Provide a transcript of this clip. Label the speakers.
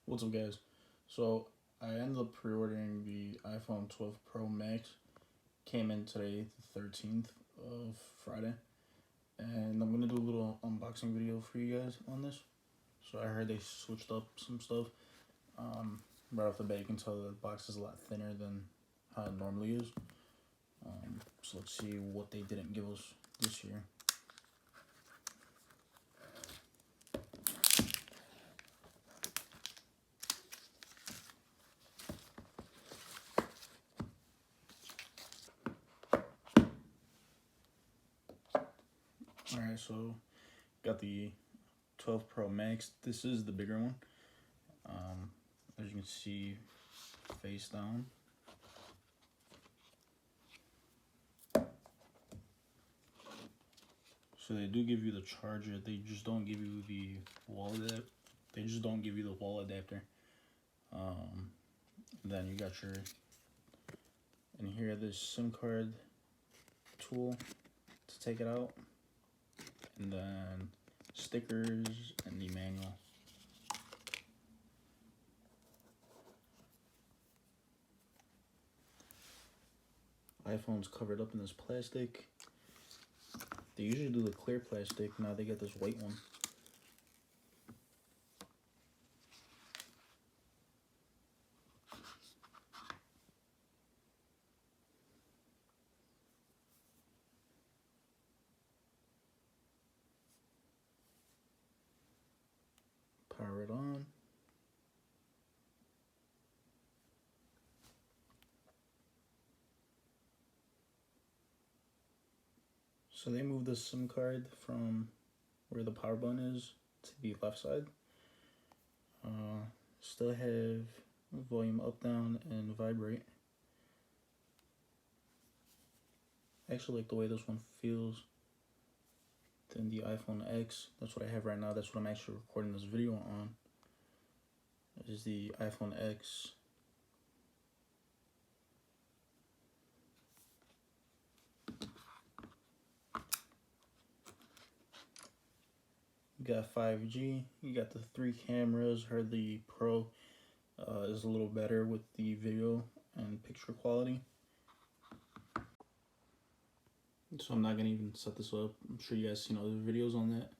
Speaker 1: What's up, guys? So I ended up pre-ordering the iPhone 12 Pro Max. Came in today, the 13th of Friday, and I'm gonna do a little unboxing video for you guys on this. So I heard they switched up some stuff. Right off the bat, you can tell the box is a lot thinner than how it normally is. So let's see what they didn't give us this year. Alright, so got the 12 Pro Max. This is the bigger one. As you can see, face down. So they do give you the charger. They just don't give you the wall adapter. They just don't give you the wall adapter. Then you got your, and here this SIM card tool to take it out, and then stickers and the manual. iPhone's covered up in this plastic. They usually do the clear plastic. Now they got this white one. Power it on. So they moved the SIM card from where the power button is to the left side. Still have volume up, down, and vibrate. I actually like the way this one feels than the iPhone X. That's what I have right now. That's what I'm actually recording this video on. This is the iPhone X. You got 5G. You got the 3 cameras. Heard the Pro is a little better with the video and picture quality. So I'm not gonna even set this up. I'm sure you guys seen other videos on that.